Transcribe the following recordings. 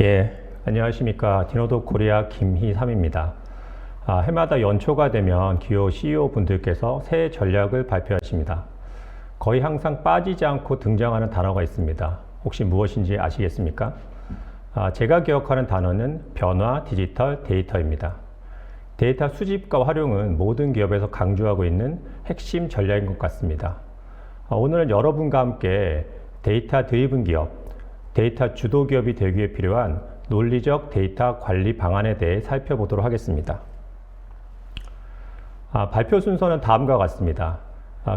예, 안녕하십니까. 디노도 코리아 김희삼입니다. 해마다 연초가 되면 기호 CEO 분들께서 새해 전략을 발표하십니다. 거의 항상 빠지지 않고 등장하는 단어가 있습니다. 혹시 무엇인지 아시겠습니까? 제가 기억하는 단어는 변화, 디지털, 데이터입니다. 데이터 수집과 활용은 모든 기업에서 강조하고 있는 핵심 전략인 것 같습니다. 오늘은 여러분과 함께 데이터 드리븐 기업, 데이터 주도 기업이 되기 위해 필요한 논리적 데이터 관리 방안에 대해 살펴보도록 하겠습니다. 발표 순서는 다음과 같습니다.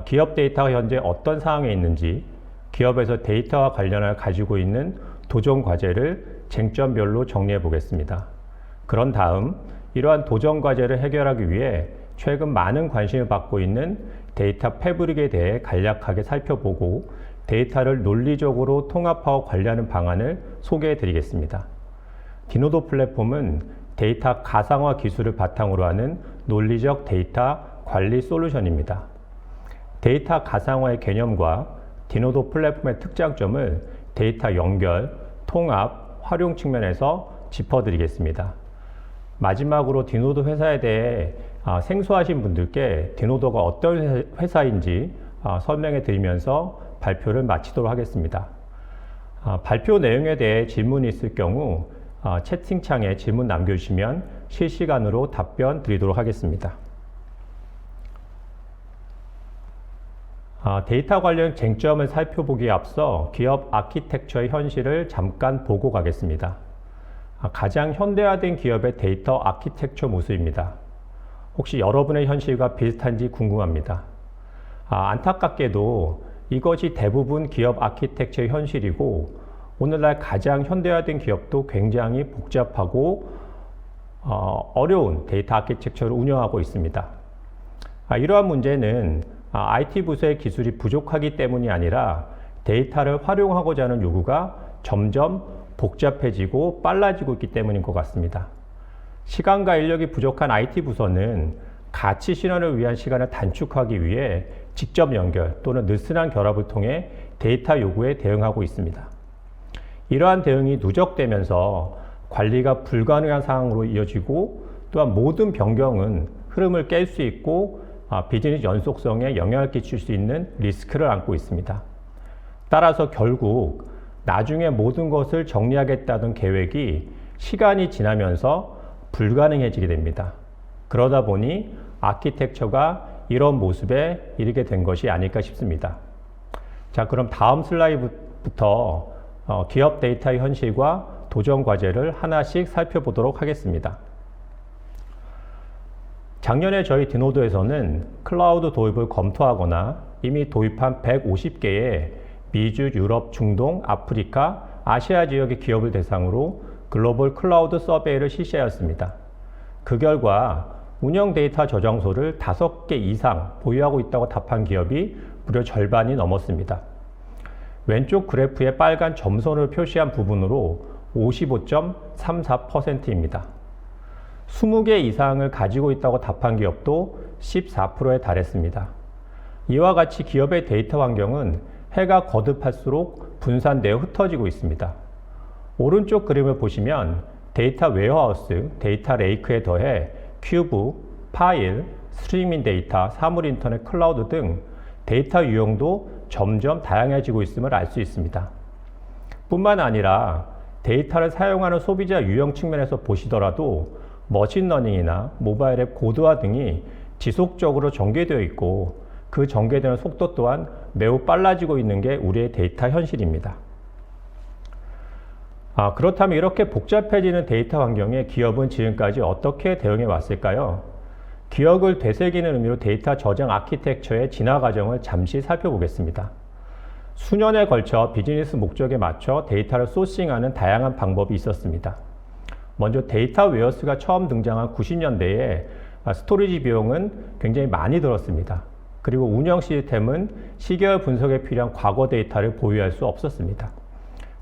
기업 데이터가 현재 어떤 상황에 있는지, 기업에서 데이터와 관련하여 가지고 있는 도전 과제를 쟁점별로 정리해 보겠습니다. 그런 다음 이러한 도전 과제를 해결하기 위해 최근 많은 관심을 받고 있는 데이터 패브릭에 대해 간략하게 살펴보고 데이터를 논리적으로 통합하고 관리하는 방안을 소개해 드리겠습니다. 디노도 플랫폼은 데이터 가상화 기술을 바탕으로 하는 논리적 데이터 관리 솔루션입니다. 데이터 가상화의 개념과 디노도 플랫폼의 특장점을 데이터 연결, 통합, 활용 측면에서 짚어드리겠습니다. 마지막으로 디노도 회사에 대해 생소하신 분들께 디노도가 어떤 회사인지 설명해 드리면서 발표를 마치도록 하겠습니다. 발표 내용에 대해 질문이 있을 경우 채팅창에 질문 남겨주시면 실시간으로 답변 드리도록 하겠습니다. 데이터 관련 쟁점을 살펴보기에 앞서 기업 아키텍처의 현실을 잠깐 보고 가겠습니다. 가장 현대화된 기업의 데이터 아키텍처 모습입니다. 혹시 여러분의 현실과 비슷한지 궁금합니다. 안타깝게도 이것이 대부분 기업 아키텍처의 현실이고 오늘날 가장 현대화된 기업도 굉장히 복잡하고 어려운 데이터 아키텍처를 운영하고 있습니다. 이러한 문제는 IT 부서의 기술이 부족하기 때문이 아니라 데이터를 활용하고자 하는 요구가 점점 복잡해지고 빨라지고 있기 때문인 것 같습니다. 시간과 인력이 부족한 IT 부서는 가치 실현을 위한 시간을 단축하기 위해 직접 연결 또는 느슨한 결합을 통해 데이터 요구에 대응하고 있습니다. 이러한 대응이 누적되면서 관리가 불가능한 상황으로 이어지고 또한 모든 변경은 흐름을 깰 수 있고 비즈니스 연속성에 영향을 끼칠 수 있는 리스크를 안고 있습니다. 따라서 결국 나중에 모든 것을 정리하겠다던 계획이 시간이 지나면서 불가능해지게 됩니다. 그러다 보니 아키텍처가 이런 모습에 이르게 된 것이 아닐까 싶습니다. 자, 그럼 다음 슬라이드부터 기업 데이터의 현실과 도전 과제를 하나씩 살펴보도록 하겠습니다. 작년에 저희 디노도에서는 클라우드 도입을 검토하거나 이미 도입한 150개의 미주, 유럽, 중동, 아프리카, 아시아 지역의 기업을 대상으로 글로벌 클라우드 서베이를 실시하였습니다. 그 결과 운영 데이터 저장소를 5개 이상 보유하고 있다고 답한 기업이 무려 절반이 넘었습니다. 왼쪽 그래프의 빨간 점선을 표시한 부분으로 55.34%입니다. 20개 이상을 가지고 있다고 답한 기업도 14%에 달했습니다. 이와 같이 기업의 데이터 환경은 해가 거듭할수록 분산되어 흩어지고 있습니다. 오른쪽 그림을 보시면 데이터 웨어하우스, 데이터 레이크에 더해 큐브, 파일, 스트리밍 데이터, 사물 인터넷, 클라우드 등 데이터 유형도 점점 다양해지고 있음을 알 수 있습니다. 뿐만 아니라 데이터를 사용하는 소비자 유형 측면에서 보시더라도 머신러닝이나 모바일 앱 고도화 등이 지속적으로 전개되어 있고 그 전개되는 속도 또한 매우 빨라지고 있는 게 우리의 데이터 현실입니다. 그렇다면 이렇게 복잡해지는 데이터 환경에 기업은 지금까지 어떻게 대응해 왔을까요? 기억을 되새기는 의미로 데이터 저장 아키텍처의 진화 과정을 잠시 살펴보겠습니다. 수년에 걸쳐 비즈니스 목적에 맞춰 데이터를 소싱하는 다양한 방법이 있었습니다. 먼저 데이터 웨어스가 처음 등장한 90년대에 스토리지 비용은 굉장히 많이 들었습니다. 그리고 운영 시스템은 시계열 분석에 필요한 과거 데이터를 보유할 수 없었습니다.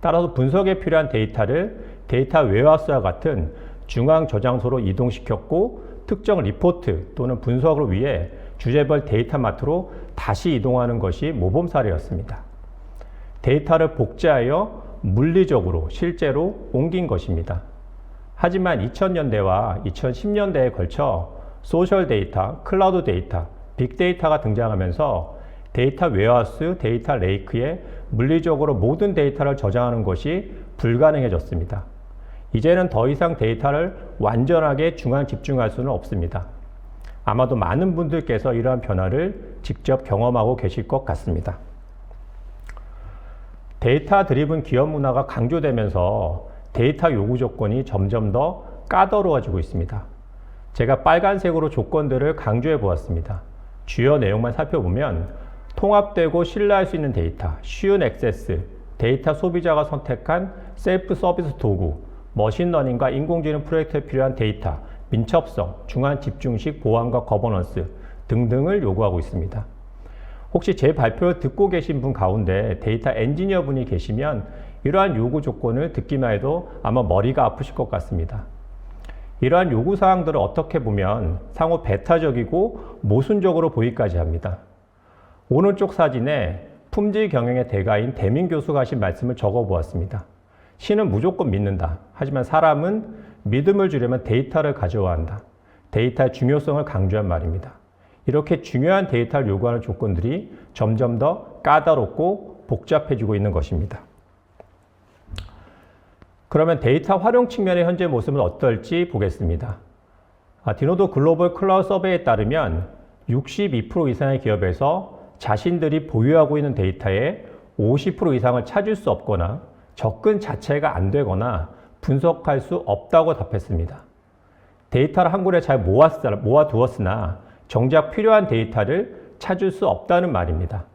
따라서 분석에 필요한 데이터를 데이터 웨어하우스와 같은 중앙 저장소로 이동시켰고 특정 리포트 또는 분석을 위해 주제별 데이터 마트로 다시 이동하는 것이 모범 사례였습니다. 데이터를 복제하여 물리적으로 실제로 옮긴 것입니다. 하지만 2000년대와 2010년대에 걸쳐 소셜 데이터, 클라우드 데이터, 빅데이터가 등장하면서 데이터 웨어하우스, 데이터 레이크에 물리적으로 모든 데이터를 저장하는 것이 불가능해졌습니다. 이제는 더 이상 데이터를 완전하게 중앙 집중할 수는 없습니다. 아마도 많은 분들께서 이러한 변화를 직접 경험하고 계실 것 같습니다. 데이터 드리븐 기업 문화가 강조되면서 데이터 요구 조건이 점점 더 까다로워지고 있습니다. 제가 빨간색으로 조건들을 강조해 보았습니다. 주요 내용만 살펴보면 통합되고 신뢰할 수 있는 데이터, 쉬운 액세스, 데이터 소비자가 선택한 셀프 서비스 도구, 머신러닝과 인공지능 프로젝트에 필요한 데이터, 민첩성, 중앙 집중식 보안과 거버넌스 등등을 요구하고 있습니다. 혹시 제 발표를 듣고 계신 분 가운데 데이터 엔지니어 분이 계시면 이러한 요구 조건을 듣기만 해도 아마 머리가 아프실 것 같습니다. 이러한 요구사항들을 어떻게 보면 상호 배타적이고 모순적으로 보이기까지 합니다. 오른쪽 사진에 품질 경영의 대가인 대민 교수가 하신 말씀을 적어 보았습니다. 신은 무조건 믿는다. 하지만 사람은 믿음을 주려면 데이터를 가져와야 한다. 데이터의 중요성을 강조한 말입니다. 이렇게 중요한 데이터를 요구하는 조건들이 점점 더 까다롭고 복잡해지고 있는 것입니다. 그러면 데이터 활용 측면의 현재 모습은 어떨지 보겠습니다. 디노도 글로벌 클라우드 서베이에 따르면 62% 이상의 기업에서 자신들이 보유하고 있는 데이터의 50% 이상을 찾을 수 없거나 접근 자체가 안 되거나 분석할 수 없다고 답했습니다. 데이터를 한 곳에 잘 모아두었으나 정작 필요한 데이터를 찾을 수 없다는 말입니다.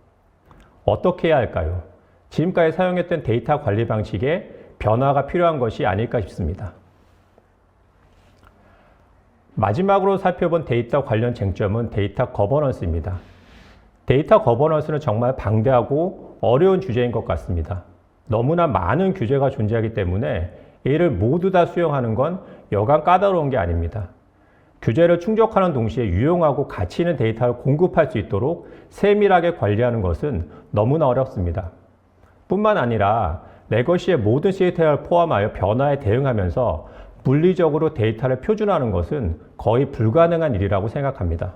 어떻게 해야 할까요? 지금까지 사용했던 데이터 관리 방식에 변화가 필요한 것이 아닐까 싶습니다. 마지막으로 살펴본 데이터 관련 쟁점은 데이터 거버넌스입니다. 데이터 거버넌스는 정말 방대하고 어려운 주제인 것 같습니다. 너무나 많은 규제가 존재하기 때문에 이를 모두 다 수용하는 건 여간 까다로운 게 아닙니다. 규제를 충족하는 동시에 유용하고 가치 있는 데이터를 공급할 수 있도록 세밀하게 관리하는 것은 너무나 어렵습니다. 뿐만 아니라 레거시의 모든 시스템을 포함하여 변화에 대응하면서 물리적으로 데이터를 표준화하는 것은 거의 불가능한 일이라고 생각합니다.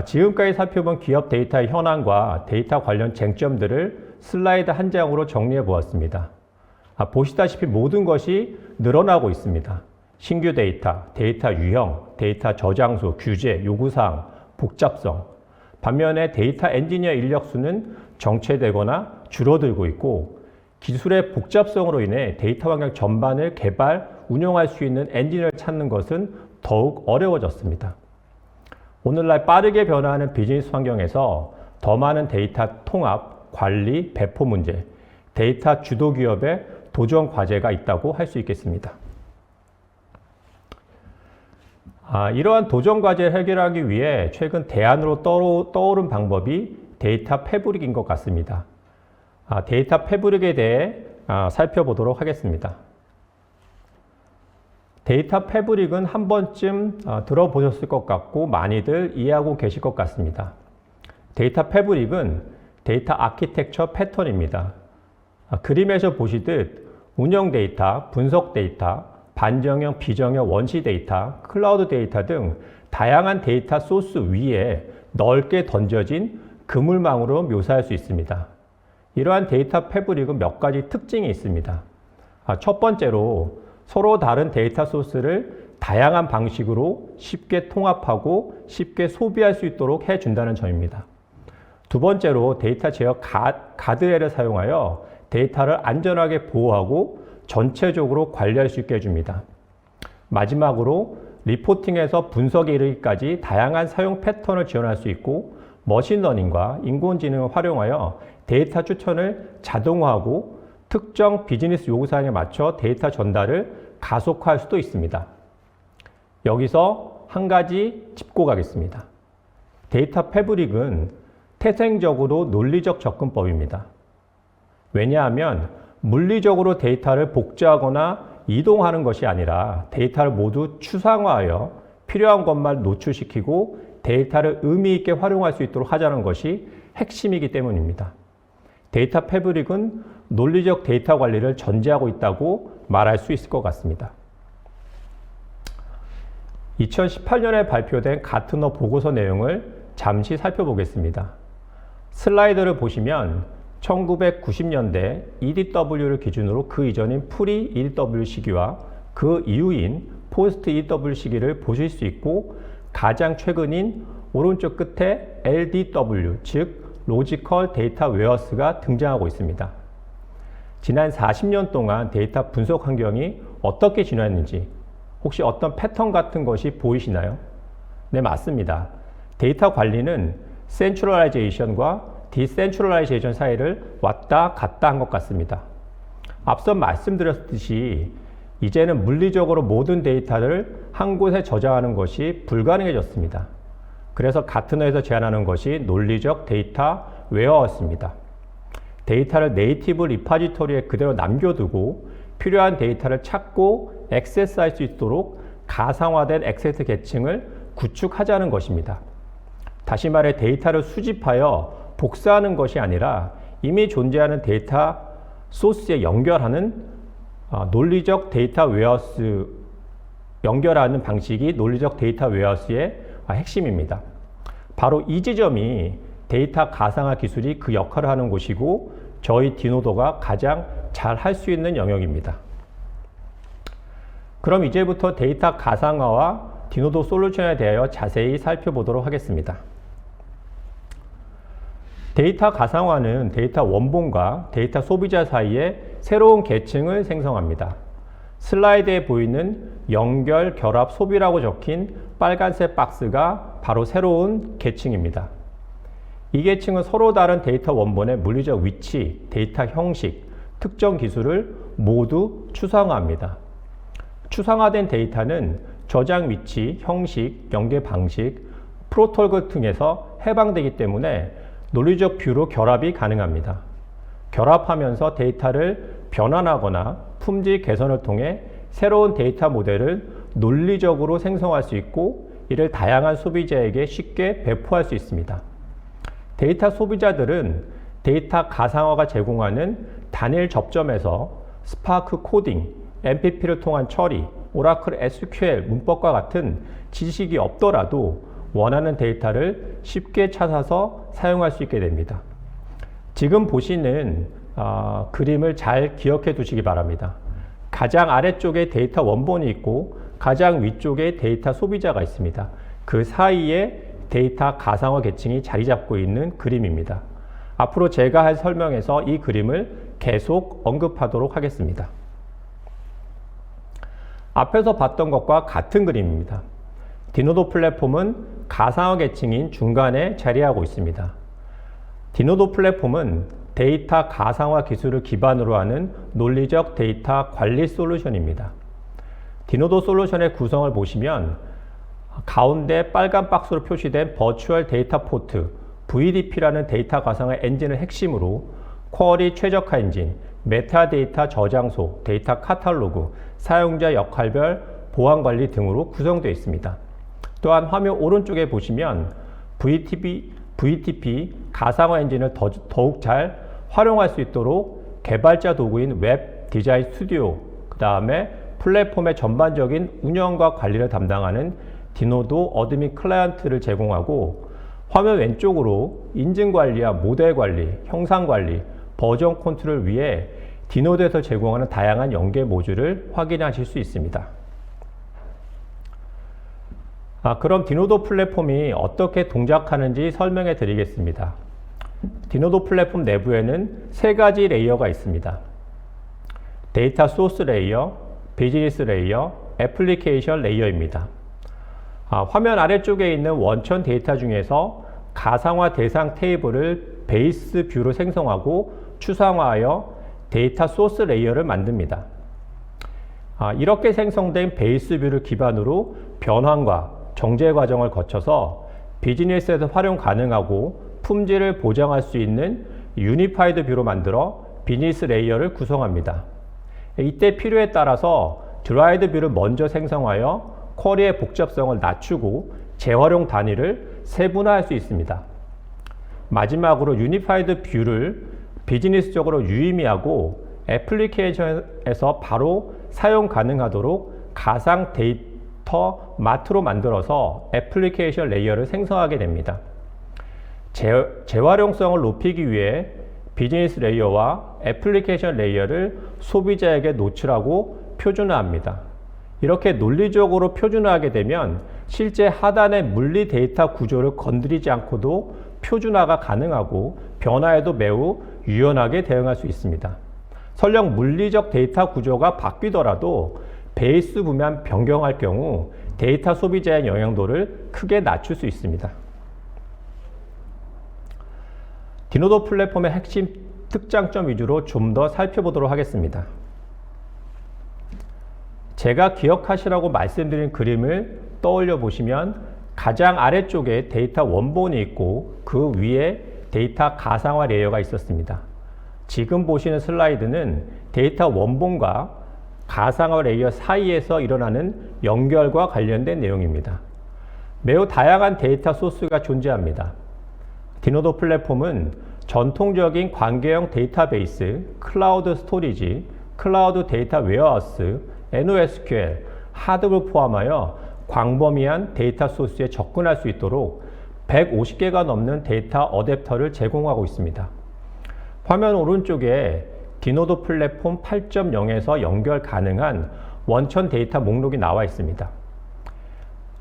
지금까지 살펴본 기업 데이터의 현황과 데이터 관련 쟁점들을 슬라이드 한 장으로 정리해 보았습니다. 보시다시피 모든 것이 늘어나고 있습니다. 신규 데이터, 데이터 유형, 데이터 저장소, 규제, 요구사항, 복잡성. 반면에 데이터 엔지니어 인력 수는 정체되거나 줄어들고 있고 기술의 복잡성으로 인해 데이터 환경 전반을 개발, 운영할 수 있는 엔지니어를 찾는 것은 더욱 어려워졌습니다. 오늘날 빠르게 변화하는 비즈니스 환경에서 더 많은 데이터 통합, 관리, 배포 문제, 데이터 주도 기업의 도전 과제가 있다고 할 수 있겠습니다. 이러한 도전 과제를 해결하기 위해 최근 대안으로 떠오른 방법이 데이터 패브릭인 것 같습니다. 데이터 패브릭에 대해 살펴보도록 하겠습니다. 데이터 패브릭은 한 번쯤 들어보셨을 것 같고 많이들 이해하고 계실 것 같습니다. 데이터 패브릭은 데이터 아키텍처 패턴입니다. 그림에서 보시듯 운영 데이터, 분석 데이터, 반정형, 비정형, 원시 데이터, 클라우드 데이터 등 다양한 데이터 소스 위에 넓게 던져진 그물망으로 묘사할 수 있습니다. 이러한 데이터 패브릭은 몇 가지 특징이 있습니다. 첫 번째로 서로 다른 데이터 소스를 다양한 방식으로 쉽게 통합하고 쉽게 소비할 수 있도록 해준다는 점입니다. 두 번째로 데이터 제어 가드레일을 사용하여 데이터를 안전하게 보호하고 전체적으로 관리할 수 있게 해줍니다. 마지막으로 리포팅에서 분석에 이르기까지 다양한 사용 패턴을 지원할 수 있고 머신러닝과 인공지능을 활용하여 데이터 추천을 자동화하고 특정 비즈니스 요구사항에 맞춰 데이터 전달을 가속화할 수도 있습니다. 여기서 한 가지 짚고 가겠습니다. 데이터 패브릭은 태생적으로 논리적 접근법입니다. 왜냐하면 물리적으로 데이터를 복제하거나 이동하는 것이 아니라 데이터를 모두 추상화하여 필요한 것만 노출시키고 데이터를 의미 있게 활용할 수 있도록 하자는 것이 핵심이기 때문입니다. 데이터 패브릭은 논리적 데이터 관리를 전제하고 있다고 말할 수 있을 것 같습니다. 2018년에 발표된 가트너 보고서 내용을 잠시 살펴보겠습니다. 슬라이드를 보시면 1990년대 EDW를 기준으로 그 이전인 프리 EDW 시기와 그 이후인 포스트 EDW 시기를 보실 수 있고, 가장 최근인 오른쪽 끝에 LDW, 즉 로지컬 데이터 웨어스가 등장하고 있습니다. 지난 40년 동안 데이터 분석 환경이 어떻게 진화했는지 혹시 어떤 패턴 같은 것이 보이시나요? 네, 맞습니다. 데이터 관리는 센트럴라이제이션과 디센트럴라이제이션 사이를 왔다 갔다 한 것 같습니다. 앞서 말씀드렸듯이 이제는 물리적으로 모든 데이터를 한 곳에 저장하는 것이 불가능해졌습니다. 그래서 가트너에서 제안하는 것이 논리적 데이터 웨어하우스입니다. 데이터를 네이티브 리파지토리에 그대로 남겨두고 필요한 데이터를 찾고 액세스할 수 있도록 가상화된 액세스 계층을 구축하자는 것입니다. 다시 말해 데이터를 수집하여 복사하는 것이 아니라 이미 존재하는 데이터 소스에 연결하는 논리적 데이터 웨어하우스, 연결하는 방식이 논리적 데이터 웨어하우스의 핵심입니다. 바로 이 지점이 데이터 가상화 기술이 그 역할을 하는 곳이고 저희 디노도가 가장 잘 할 수 있는 영역입니다. 그럼 이제부터 데이터 가상화와 디노도 솔루션에 대하여 자세히 살펴보도록 하겠습니다. 데이터 가상화는 데이터 원본과 데이터 소비자 사이에 새로운 계층을 생성합니다. 슬라이드에 보이는 연결, 결합, 소비라고 적힌 빨간색 박스가 바로 새로운 계층입니다. 이 계층은 서로 다른 데이터 원본의 물리적 위치, 데이터 형식, 특정 기술을 모두 추상화합니다. 추상화된 데이터는 저장 위치, 형식, 연계 방식, 프로토콜 등에서 해방되기 때문에 논리적 뷰로 결합이 가능합니다. 결합하면서 데이터를 변환하거나 품질 개선을 통해 새로운 데이터 모델을 논리적으로 생성할 수 있고 이를 다양한 소비자에게 쉽게 배포할 수 있습니다. 데이터 소비자들은 데이터 가상화가 제공하는 단일 접점에서 스파크 코딩, MPP를 통한 처리, 오라클 SQL 문법과 같은 지식이 없더라도 원하는 데이터를 쉽게 찾아서 사용할 수 있게 됩니다. 지금 보시는 그림을 잘 기억해 두시기 바랍니다. 가장 아래쪽에 데이터 원본이 있고 가장 위쪽에 데이터 소비자가 있습니다. 그 사이에 데이터 가상화 계층이 자리 잡고 있는 그림입니다. 앞으로 제가 할 설명에서 이 그림을 계속 언급하도록 하겠습니다. 앞에서 봤던 것과 같은 그림입니다. 디노도 플랫폼은 가상화 계층인 중간에 자리하고 있습니다. 디노도 플랫폼은 데이터 가상화 기술을 기반으로 하는 논리적 데이터 관리 솔루션입니다. 디노도 솔루션의 구성을 보시면 가운데 빨간 박스로 표시된 버추얼 데이터 포트 VDP라는 데이터 가상화 엔진을 핵심으로 쿼리 최적화 엔진, 메타데이터 저장소, 데이터 카탈로그, 사용자 역할별 보안 관리 등으로 구성되어 있습니다. 또한 화면 오른쪽에 보시면 VTP 가상화 엔진을 더욱 잘 활용할 수 있도록 개발자 도구인 웹 디자인 스튜디오, 그 다음에 플랫폼의 전반적인 운영과 관리를 담당하는 디노도 어드민 클라이언트를 제공하고, 화면 왼쪽으로 인증 관리와 모델 관리, 형상 관리, 버전 컨트롤을 위해 디노도에서 제공하는 다양한 연계 모듈을 확인하실 수 있습니다. 그럼 디노도 플랫폼이 어떻게 동작하는지 설명해 드리겠습니다. 디노도 플랫폼 내부에는 세 가지 레이어가 있습니다. 데이터 소스 레이어, 비즈니스 레이어, 애플리케이션 레이어입니다. 화면 아래쪽에 있는 원천 데이터 중에서 가상화 대상 테이블을 베이스 뷰로 생성하고 추상화하여 데이터 소스 레이어를 만듭니다. 이렇게 생성된 베이스 뷰를 기반으로 변환과 정제 과정을 거쳐서 비즈니스에서 활용 가능하고 품질을 보장할 수 있는 유니파이드 뷰로 만들어 비즈니스 레이어를 구성합니다. 이때 필요에 따라서 드라이드 뷰를 먼저 생성하여 쿼리의 복잡성을 낮추고 재활용 단위를 세분화할 수 있습니다. 마지막으로 유니파이드 뷰를 비즈니스적으로 유의미하고 애플리케이션에서 바로 사용 가능하도록 가상 데이터 마트로 만들어서 애플리케이션 레이어를 생성하게 됩니다. 재활용성을 높이기 위해 비즈니스 레이어와 애플리케이션 레이어를 소비자에게 노출하고 표준화합니다. 이렇게 논리적으로 표준화하게 되면 실제 하단의 물리 데이터 구조를 건드리지 않고도 표준화가 가능하고 변화에도 매우 유연하게 대응할 수 있습니다. 설령 물리적 데이터 구조가 바뀌더라도 베이스 부만 변경할 경우 데이터 소비자의 영향도를 크게 낮출 수 있습니다. 디노도 플랫폼의 핵심 특장점 위주로 좀 더 살펴보도록 하겠습니다. 제가 기억하시라고 말씀드린 그림을 떠올려 보시면 가장 아래쪽에 데이터 원본이 있고 그 위에 데이터 가상화 레이어가 있었습니다. 지금 보시는 슬라이드는 데이터 원본과 가상화 레이어 사이에서 일어나는 연결과 관련된 내용입니다. 매우 다양한 데이터 소스가 존재합니다. 디노도 플랫폼은 전통적인 관계형 데이터베이스, 클라우드 스토리지, 클라우드 데이터 웨어하우스, NoSQL, 하드를 포함하여 광범위한 데이터 소스에 접근할 수 있도록 150개가 넘는 데이터 어댑터를 제공하고 있습니다. 화면 오른쪽에 디노도 플랫폼 8.0에서 연결 가능한 원천 데이터 목록이 나와 있습니다.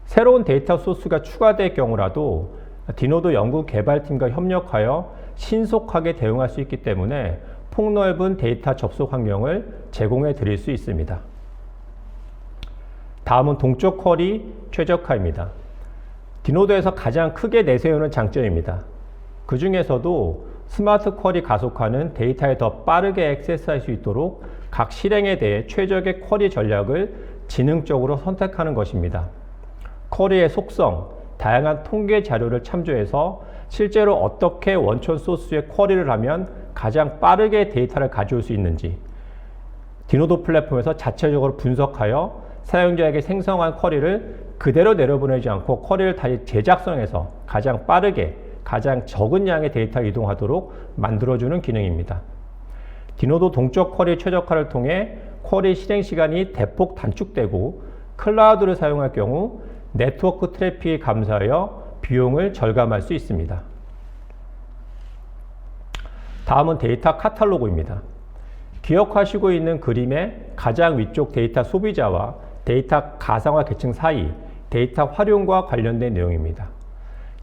새로운 데이터 소스가 추가될 경우라도 디노도 연구 개발팀과 협력하여 신속하게 대응할 수 있기 때문에 폭넓은 데이터 접속 환경을 제공해 드릴 수 있습니다. 다음은 동적 쿼리 최적화입니다. 디노도에서 가장 크게 내세우는 장점입니다. 그 중에서도 스마트 쿼리 가속화는 데이터에 더 빠르게 액세스할 수 있도록 각 실행에 대해 최적의 쿼리 전략을 지능적으로 선택하는 것입니다. 쿼리의 속성, 다양한 통계 자료를 참조해서 실제로 어떻게 원천 소스에 쿼리를 하면 가장 빠르게 데이터를 가져올 수 있는지 디노도 플랫폼에서 자체적으로 분석하여 사용자에게 생성한 쿼리를 그대로 내려보내지 않고 쿼리를 다시 재작성해서 가장 빠르게 가장 적은 양의 데이터를 이동하도록 만들어주는 기능입니다. 디노도 동적 쿼리 최적화를 통해 쿼리 실행 시간이 대폭 단축되고 클라우드를 사용할 경우 네트워크 트래픽이 감소하여 비용을 절감할 수 있습니다. 다음은 데이터 카탈로그입니다. 기억하시고 있는 그림의 가장 위쪽 데이터 소비자와 데이터 가상화 계층 사이 데이터 활용과 관련된 내용입니다.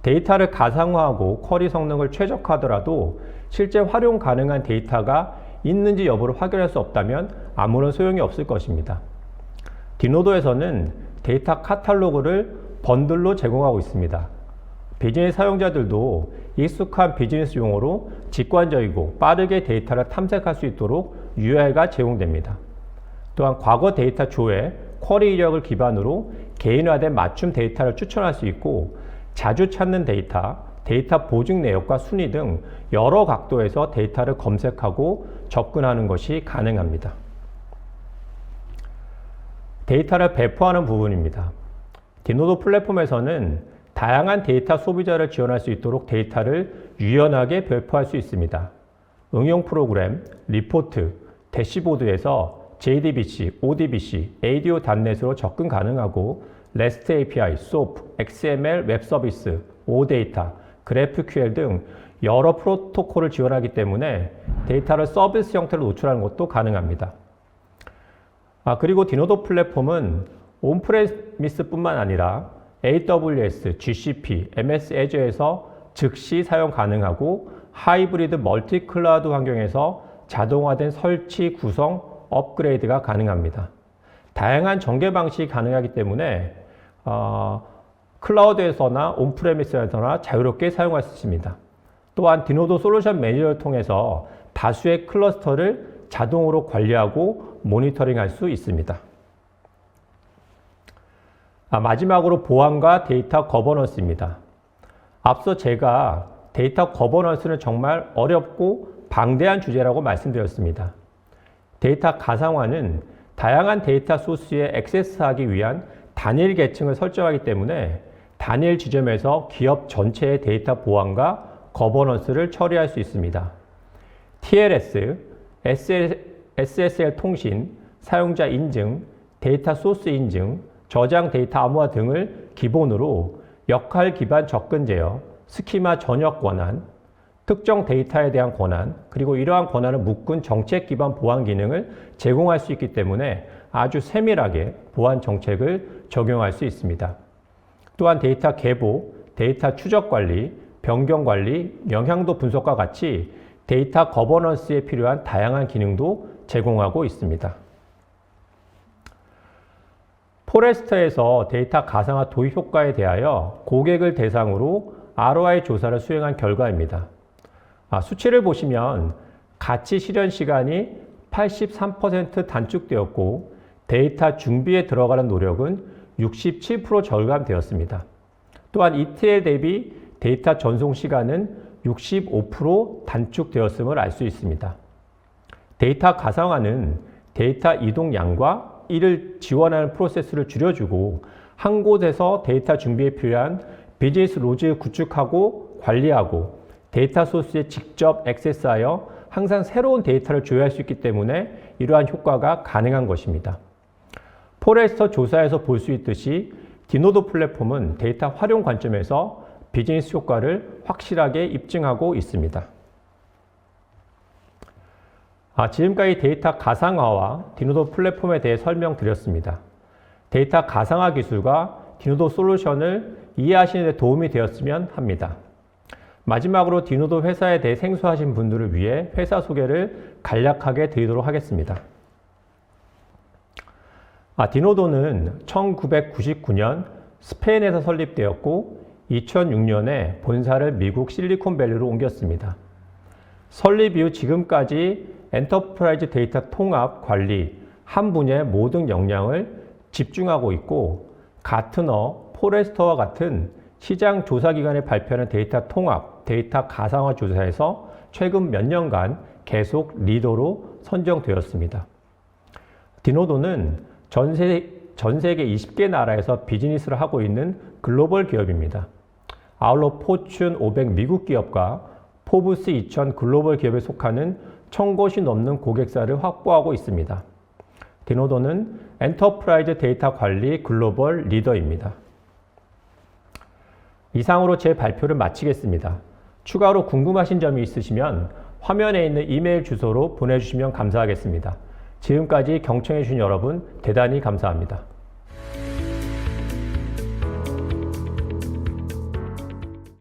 데이터를 가상화하고 쿼리 성능을 최적화하더라도 실제 활용 가능한 데이터가 있는지 여부를 확인할 수 없다면 아무런 소용이 없을 것입니다. 디노도에서는 데이터 카탈로그를 번들로 제공하고 있습니다. 비즈니스 사용자들도 익숙한 비즈니스 용어로 직관적이고 빠르게 데이터를 탐색할 수 있도록 UI가 제공됩니다. 또한 과거 데이터 조회, 쿼리 이력을 기반으로 개인화된 맞춤 데이터를 추천할 수 있고 자주 찾는 데이터, 데이터 보증 내역과 순위 등 여러 각도에서 데이터를 검색하고 접근하는 것이 가능합니다. 데이터를 배포하는 부분입니다. 디노도 플랫폼에서는 다양한 데이터 소비자를 지원할 수 있도록 데이터를 유연하게 배포할 수 있습니다. 응용 프로그램, 리포트, 대시보드에서 JDBC, ODBC, ADO.NET으로 접근 가능하고 REST API, SOAP, XML 웹 서비스, OData, GraphQL 등 여러 프로토콜을 지원하기 때문에 데이터를 서비스 형태로 노출하는 것도 가능합니다. 그리고 디노도 플랫폼은 온프레미스뿐만 아니라 AWS, GCP, MS Azure에서 즉시 사용 가능하고 하이브리드 멀티 클라우드 환경에서 자동화된 설치, 구성, 업그레이드가 가능합니다. 다양한 전개 방식이 가능하기 때문에 클라우드에서나 온프레미스에서나 자유롭게 사용할 수 있습니다. 또한 디노도 솔루션 매니저를 통해서 다수의 클러스터를 자동으로 관리하고 모니터링할 수 있습니다. 마지막으로 보안과 데이터 거버넌스입니다. 앞서 제가 데이터 거버넌스는 정말 어렵고 방대한 주제라고 말씀드렸습니다. 데이터 가상화는 다양한 데이터 소스에 액세스하기 위한 단일 계층을 설정하기 때문에 단일 지점에서 기업 전체의 데이터 보안과 거버넌스를 처리할 수 있습니다. TLS, SSL 통신, 사용자 인증, 데이터 소스 인증, 저장 데이터 암호화 등을 기본으로 역할 기반 접근 제어, 스키마 전역 권한, 특정 데이터에 대한 권한, 그리고 이러한 권한을 묶은 정책 기반 보안 기능을 제공할 수 있기 때문에 아주 세밀하게 보안 정책을 적용할 수 있습니다. 또한 데이터 계보, 데이터 추적 관리, 변경 관리, 영향도 분석과 같이 데이터 거버넌스에 필요한 다양한 기능도 제공하고 있습니다. 포레스터에서 데이터 가상화 도입 효과에 대하여 고객을 대상으로 ROI 조사를 수행한 결과입니다. 수치를 보시면 가치 실현 시간이 83% 단축되었고 데이터 준비에 들어가는 노력은 67% 절감되었습니다. 또한 ETL 대비 데이터 전송 시간은 65% 단축되었음을 알 수 있습니다. 데이터 가상화는 데이터 이동량과 이를 지원하는 프로세스를 줄여주고 한 곳에서 데이터 준비에 필요한 비즈니스 로직을 구축하고 관리하고 데이터 소스에 직접 액세스하여 항상 새로운 데이터를 조회할 수 있기 때문에 이러한 효과가 가능한 것입니다. 포레스터 조사에서 볼 수 있듯이 디노도 플랫폼은 데이터 활용 관점에서 비즈니스 효과를 확실하게 입증하고 있습니다. 지금까지 데이터 가상화와 디노도 플랫폼에 대해 설명드렸습니다. 데이터 가상화 기술과 디노도 솔루션을 이해하시는 데 도움이 되었으면 합니다. 마지막으로 디노도 회사에 대해 생소하신 분들을 위해 회사 소개를 간략하게 드리도록 하겠습니다. 디노도는 1999년 스페인에서 설립되었고 2006년에 본사를 미국 실리콘밸리로 옮겼습니다. 설립 이후 지금까지 엔터프라이즈 데이터 통합, 관리, 한 분야의 모든 역량을 집중하고 있고 가트너, 포레스터와 같은 시장 조사기관에 발표하는 데이터 통합, 데이터 가상화 조사에서 최근 몇 년간 계속 리더로 선정되었습니다. 디노도는 전 세계 20개 나라에서 비즈니스를 하고 있는 글로벌 기업입니다. 아울러 포춘 500 미국 기업과 포브스 2000 글로벌 기업에 속하는 1000곳이 넘는 고객사를 확보하고 있습니다. 디노도는 엔터프라이즈 데이터 관리 글로벌 리더입니다. 이상으로 제 발표를 마치겠습니다. 추가로 궁금하신 점이 있으시면 화면에 있는 이메일 주소로 보내주시면 감사하겠습니다. 지금까지 경청해주신 여러분 대단히 감사합니다.